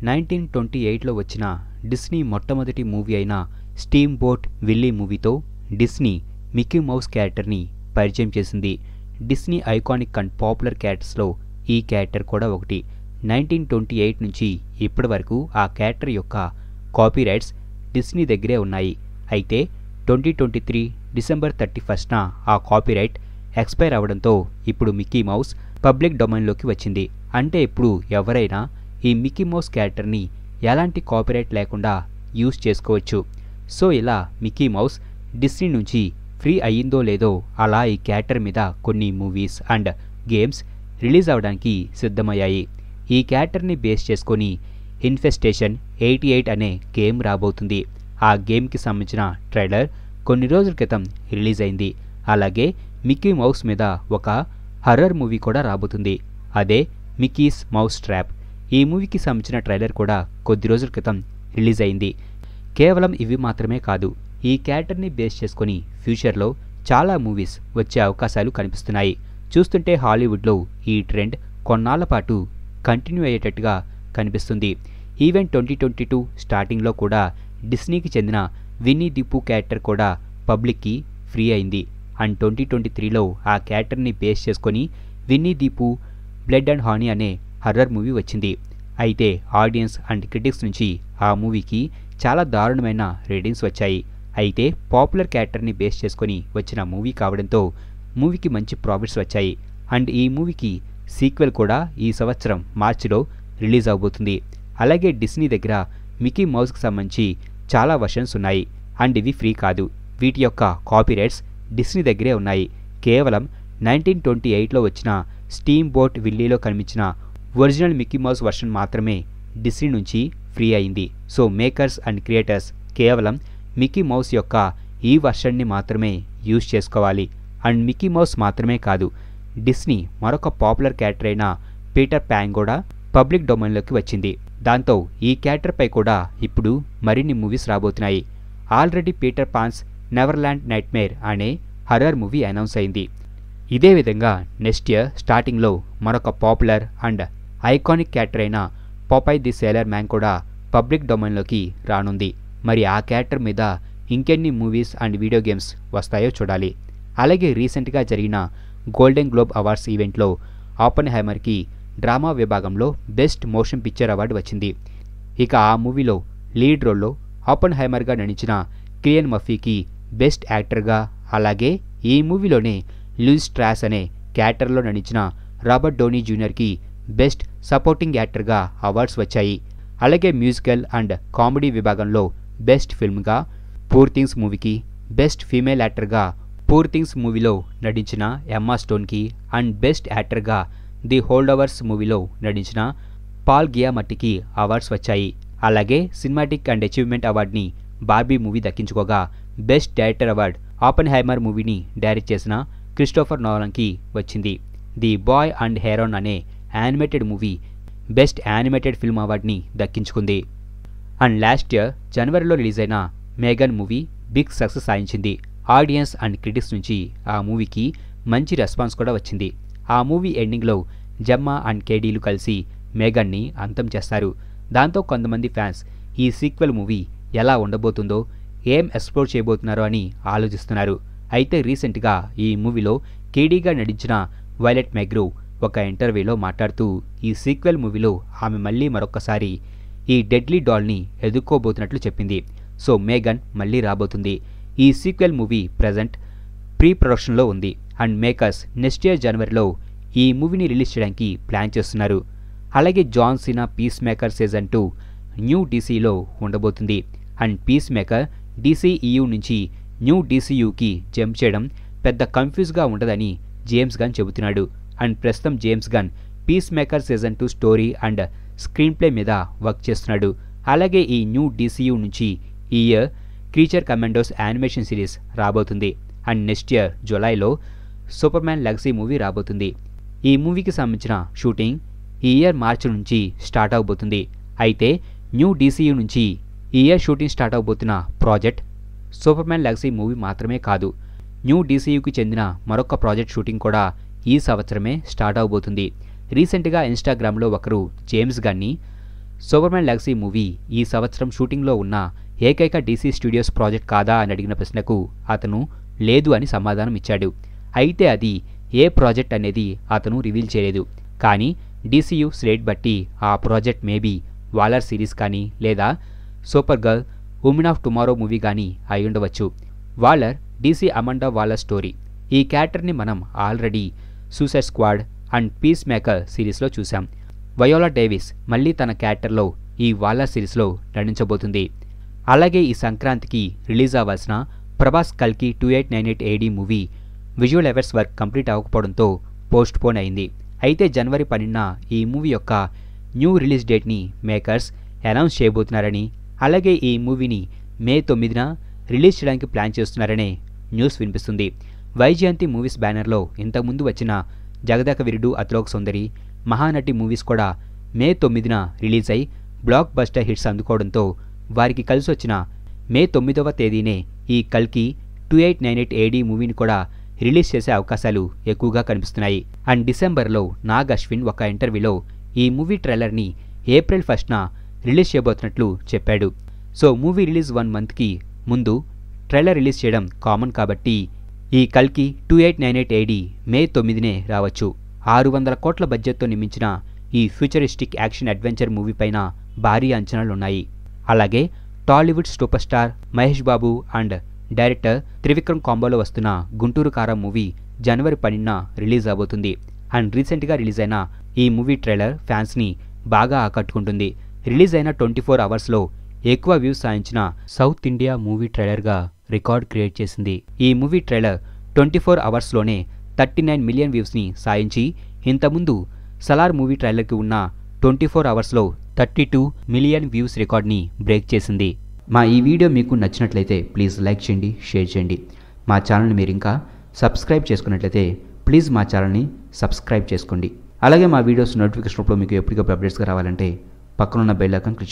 1928లో వచ్చిన డిస్నీ మొట్టమొదటి మూవీ అయిన స్టీమ్ బోట్ విల్లీ మూవీతో డిస్నీ మిక్కీ మౌస్ క్యారెక్టర్ని పరిచయం చేసింది. డిస్నీ ఐకానిక్ అండ్ పాపులర్ క్యారెక్టర్స్లో ఈ క్యారెక్టర్ కూడా ఒకటి. 1928 నుంచి ఇప్పటి వరకు ఆ క్యారెక్టర్ యొక్క కాపీరైట్స్ డిస్నీ దగ్గరే ఉన్నాయి. అయితే 2023 డిసెంబర్ 31న ఆ కాపీరైట్ ఎక్స్పైర్ అవ్వడంతో ఇప్పుడు మిక్కీ మౌస్ పబ్లిక్ డొమైన్లోకి వచ్చింది. అంటే ఇప్పుడు ఎవరైనా ఈ మిక్కీ మౌస్ క్యారెక్టర్ని ఎలాంటి కాపీరైట్ లేకుండా యూజ్ చేసుకోవచ్చు. సో ఇలా మిక్కీ మౌస్ డిస్నీ నుంచి ఫ్రీ అయ్యిందో లేదో అలా ఈ క్యారెక్టర్ మీద కొన్ని మూవీస్ అండ్ గేమ్స్ రిలీజ్ అవ్వడానికి సిద్ధమయ్యాయి. ఈ క్యారెక్టర్ని బేస్ చేసుకొని ఇన్ఫెస్టేషన్ 88 అనే గేమ్ రాబోతుంది. ఆ గేమ్కి సంబంధించిన ట్రైలర్ కొన్ని రోజుల క్రితం రిలీజ్ అయింది. అలాగే మిక్కీ మౌస్ మీద ఒక హర్రర్ మూవీ కూడా రాబోతుంది. అదే మిక్కీస్ మౌస్ ట్రాప్. ఈ మూవీకి సంబంధించిన ట్రైలర్ కూడా కొద్ది రోజుల క్రితం రిలీజ్ అయింది. కేవలం ఇవి మాత్రమే కాదు, ఈ క్యారెక్టర్ని బేస్ చేసుకొని ఫ్యూచర్లో చాలా మూవీస్ వచ్చే అవకాశాలు కనిపిస్తున్నాయి. చూస్తుంటే హాలీవుడ్లో ఈ ట్రెండ్ కొన్నాళ్ల పాటు కంటిన్యూ అయ్యేటట్టుగా కనిపిస్తుంది. ఈవెన్ 2022 స్టార్టింగ్లో కూడా డిస్నీకి చెందిన విన్నీ ది పూ క్యారెక్టర్ కూడా పబ్లిక్కి ఫ్రీ అయింది. అండ్ 2023లో ఆ క్యారెక్టర్ని బేస్ చేసుకొని విన్నీ ది పూ బ్లడ్ అండ్ హానీ అనే హర్రర్ మూవీ వచ్చింది. అయితే ఆడియన్స్ అండ్ క్రిటిక్స్ నుంచి ఆ మూవీకి చాలా దారుణమైన రేటింగ్స్ వచ్చాయి. అయితే పాపులర్ క్యారెక్టర్ని బేస్ చేసుకొని వచ్చిన మూవీ కావడంతో మూవీకి మంచి ప్రాఫిట్స్ వచ్చాయి. అండ్ ఈ మూవీకి సీక్వెల్ కూడా ఈ సంవత్సరం మార్చిలో రిలీజ్ అవబోతుంది. అలాగే డిస్నీ దగ్గర మిక్కీ మౌస్కి సంబంధించి చాలా వర్షన్స్ ఉన్నాయి. అండ్ ఇవి ఫ్రీ కాదు, వీటి యొక్క కాపీరైట్స్ డిస్నీ దగ్గరే ఉన్నాయి. కేవలం 1928లో వచ్చిన స్టీమ్ బోట్ విల్లీలో కనిపించిన ఒరిజినల్ మిక్కీ మౌస్ వర్షన్ మాత్రమే డిస్నీ నుంచి ఫ్రీ అయింది. సో మేకర్స్ అండ్ క్రియేటర్స్ కేవలం మిక్కీ మౌస్ యొక్క ఈ వర్షన్ని మాత్రమే యూజ్ చేసుకోవాలి. అండ్ మిక్కీ మౌస్ మాత్రమే కాదు, డిస్నీ మరొక పాపులర్ క్యారెక్టర్ అయిన పీటర్ ప్యాన్ కూడా పబ్లిక్ డొమైన్లోకి వచ్చింది. దాంతో ఈ క్యారెక్టర్పై కూడా ఇప్పుడు మరిన్ని మూవీస్ రాబోతున్నాయి. ఆల్రెడీ పీటర్ పాన్స్ నెవర్లాండ్ నైట్మేర్ అనే హర్రర్ మూవీ అనౌన్స్ అయింది. ఇదే విధంగా నెక్స్ట్ ఇయర్ స్టార్టింగ్లో మరొక పాపులర్ అండ్ ఐకానిక్ క్యారెక్టర్ అయిన పాపాయ్ ది సేలర్ మ్యాన్ కూడా పబ్లిక్ డొమైన్లోకి రానుంది. మరి ఆ క్యారెక్టర్ మీద ఇంకెన్ని మూవీస్ అండ్ వీడియో గేమ్స్ వస్తాయో చూడాలి. అలాగే రీసెంట్గా జరిగిన గోల్డెన్ గ్లోబ్ అవార్డ్స్ ఈవెంట్లో ఆపెన్హైమర్కి డ్రామా విభాగంలో బెస్ట్ మోషన్ పిక్చర్ అవార్డు వచ్చింది. ఇక ఆ మూవీలో లీడ్ రోల్లో ఆపెన్హైమర్గా నటించిన కిలియన్ మర్ఫీకి బెస్ట్ యాక్టర్గా, అలాగే ఈ మూవీలోనే లూయిస్ స్ట్రాస్ అనే క్యారెక్టర్లో నటించిన రాబర్ట్ డౌనీ జూనియర్కి బెస్ట్ సపోర్టింగ్ యాక్టర్గా అవార్డ్స్ వచ్చాయి. అలాగే మ్యూజికల్ అండ్ కామెడీ విభాగంలో బెస్ట్ ఫిల్మ్గా పూర్ థింగ్స్ మూవీకి, బెస్ట్ ఫీమేల్ యాక్టర్గా పూర్ థింగ్స్ మూవీలో నటించిన ఎమ్మా స్టోన్కి, అండ్ బెస్ట్ యాక్టర్గా ది హోల్డ్ ఓవర్స్ మూవీలో నటించిన పాల్ గియామట్టికి అవార్డ్స్ వచ్చాయి. అలాగే సినిమాటిక్ అండ్ అచీవ్మెంట్ అవార్డుని బార్బీ మూవీ దక్కించుకోగా బెస్ట్ డైరెక్టర్ అవార్డ్ ఆపెన్హైమర్ మూవీని డైరెక్ట్ చేసిన క్రిస్టోఫర్ నోలన్కి వచ్చింది. ది బాయ్ అండ్ హెరోన్ అనే animated movie best animated film అవార్డుని దక్కించుకుంది. అండ్ లాస్ట్ ఇయర్ జనవరిలో రిలీజ్ అయిన మేఘన్ మూవీ బిగ్ సక్సెస్ సాధించింది. ఆడియన్స్ అండ్ క్రిటిక్స్ నుంచి ఆ మూవీకి మంచి రెస్పాన్స్ కూడా వచ్చింది. ఆ మూవీ ఎండింగ్లో జమ్మా అండ్ కేడీలు కలిసి మేఘన్ని అంతం చేస్తారు. దాంతో కొంతమంది ఫ్యాన్స్ ఈ సీక్వెల్ మూవీ ఎలా ఉండబోతుందో, ఏం ఎక్స్ప్లోర్ చేయబోతున్నారో అని ఆలోచిస్తున్నారు. అయితే రీసెంట్గా ఈ మూవీలో కేడీగా నటించిన వైలెట్ మెగ్రూ ఒక ఇంటర్వ్యూలో మాట్లాడుతూ ఈ సీక్వెల్ మూవీలో ఆమె మళ్ళీ మరొకసారి ఈ డెడ్లీ డాల్ని ఎదుర్కోబోతున్నట్లు చెప్పింది. సో మేఘన్ మళ్ళీ రాబోతుంది. ఈ సీక్వెల్ మూవీ ప్రజెంట్ ప్రీ ప్రొడక్షన్లో ఉంది. అండ్ మేకర్స్ నెక్స్ట్ ఇయర్ జనవరిలో ఈ మూవీని రిలీజ్ చేయడానికి ప్లాన్ చేస్తున్నారు. అలాగే John Cena Peacemaker season 2 new డీసీలో ఉండబోతుంది. అండ్ పీస్ మేకర్ డీసీఈయూ నుంచి న్యూ డీసీయూకి జంప్ చేయడం పెద్ద కన్ఫ్యూజ్గా ఉండదని జేమ్స్ గన్ చెబుతున్నాడు. అండ్ ప్రస్తుతం James Gunn Peacemaker season 2 story and screenplay మీద వర్క్ చేస్తున్నాడు. అలాగే ఈ న్యూ డీసీయూ నుంచి ఈ year creature commandos animation series రాబోతుంది. అండ్ నెక్స్ట్ ఇయర్ జులైలో సూపర్ మ్యాన్ లెగసీ మూవీ రాబోతుంది. ఈ మూవీకి సంబంధించిన షూటింగ్ ఈ ఇయర్ మార్చి నుంచి స్టార్ట్ అవబోతుంది. అయితే న్యూ డీసీయూ నుంచి ఈ ఇయర్ షూటింగ్ స్టార్ట్ అవబోతున్న project Superman legacy movie మాత్రమే కాదు, న్యూ డీసీయూకి చెందిన మరొక ప్రాజెక్ట్ షూటింగ్ కూడా ఈ సంవత్సరమే స్టార్ట్ అవబోతుంది. రీసెంట్గా ఇన్స్టాగ్రామ్లో ఒకరు జేమ్స్ గన్ని సూపర్మ్యాన్ లెగసీ మూవీ ఈ సంవత్సరం షూటింగ్లో ఉన్న ఏకైక డీసీ స్టూడియోస్ ప్రాజెక్ట్ కాదా అని అడిగిన ప్రశ్నకు అతను లేదు అని సమాధానం ఇచ్చాడు. అయితే అది ఏ ప్రాజెక్ట్ అనేది అతను రివీల్ చేయలేదు. కానీ డీసీయూ స్లేట్ బట్టి ఆ ప్రాజెక్ట్ మేబీ వాలర్ సిరీస్ కానీ లేదా super girl women of tomorrow movie కానీ అయి ఉండవచ్చు. Waller DC Amanda Waller story. ఈ క్యారెక్టర్ని మనం already suicide squad and piece maker సిరీస్లో చూసాం. వయోలా డేవిస్ మళ్ళీ తన క్యారెక్టర్లో ఈ వాలర్ సిరీస్లో నటించబోతుంది. అలాగే ఈ సంక్రాంతికి రిలీజ్ అవ్వాల్సిన ప్రభాస్ కల్కి 2898 AD movie visual effects work complete అవ్వకపోవడంతో పోస్ట్ పోన్ అయింది. అయితే జనవరి 12న ఈ మూవీ యొక్క న్యూ రిలీజ్ డేట్ని మేకర్స్ అనౌన్స్ చేయబోతున్నారని, అలాగే ఈ మూవీని మే 9న రిలీజ్ చేయడానికి ప్లాన్ చేస్తున్నారనే న్యూస్ వినిపిస్తుంది. వైజయంతి మూవీస్ బ్యానర్లో ఇంతకుముందు వచ్చిన జగదక వీరుడు, అతిలోక సుందరి, మహానటి మూవీస్ కూడా మే 9న రిలీజ్ అయి బ్లాక్ బస్టర్ హిట్స్ అందుకోవడంతో వారికి కలిసి వచ్చిన మే 9వ తేదీనే ఈ కల్కి 2898 AD మూవీని కూడా రిలీజ్ చేసే అవకాశాలు ఎక్కువగా కనిపిస్తున్నాయి. అండ్ డిసెంబర్లో నాగ్ అశ్విన్ ఒక ఇంటర్వ్యూలో ఈ మూవీ ట్రైలర్ని ఏప్రిల్ 1న రిలీజ్ చేయబోతున్నట్లు చెప్పాడు. సో మూవీ రిలీజ్ 1 మంత్కి ముందు ట్రైలర్ రిలీజ్ చేయడం కామన్ కాబట్టి ఈ కల్కి 2898 AD మే 9నే రావచ్చు. 600 కోట్ల బడ్జెట్తో నిర్మించిన ఈ ఫ్యూచరిస్టిక్ యాక్షన్ అడ్వెంచర్ మూవీ పైన భారీ అంచనాలున్నాయి. అలాగే Tollywood super star Mahesh Babu and director Trivikram కాంబోలో వస్తున్న గుంటూరు కారం మూవీ జనవరి 12న రిలీజ్ అవబోతుంది. అండ్ రీసెంట్గా రిలీజ్ అయిన ఈ మూవీ ట్రైలర్ ఫ్యాన్స్ని బాగా ఆకట్టుకుంటుంది. రిలీజ్ అయిన 24 అవర్స్లో ఎక్కువ వ్యూస్ సాధించిన సౌత్ ఇండియా మూవీ ట్రైలర్గా రికార్డ్ క్రియేట్ చేసింది. ఈ మూవీ ట్రైలర్ 24 అవర్స్లోనే 39 మిలియన్ వ్యూస్ని సాధించి ఇంతకుముందు సలార్ మూవీ ట్రైలర్కి ఉన్న 24 అవర్స్లో 32 మిలియన్ వ్యూస్ రికార్డ్ని బ్రేక్ చేసింది. మా ఈ వీడియో మీకు నచ్చినట్లయితే ప్లీజ్ లైక్ చేయండి, షేర్ చేయండి. మా ఛానల్ని మీరు ఇంకా సబ్స్క్రైబ్ చేసుకున్నట్లయితే ప్లీజ్ మా ఛానల్ని సబ్స్క్రైబ్ చేసుకోండి. అలాగే మా వీడియోస్ నోటిఫికేషన్ రూపంలో మీకు ఎప్పటికప్పుడు అప్డేట్స్గా రావాలంటే పక్కనున్న బెల్ ఐకాన్ క్లిక్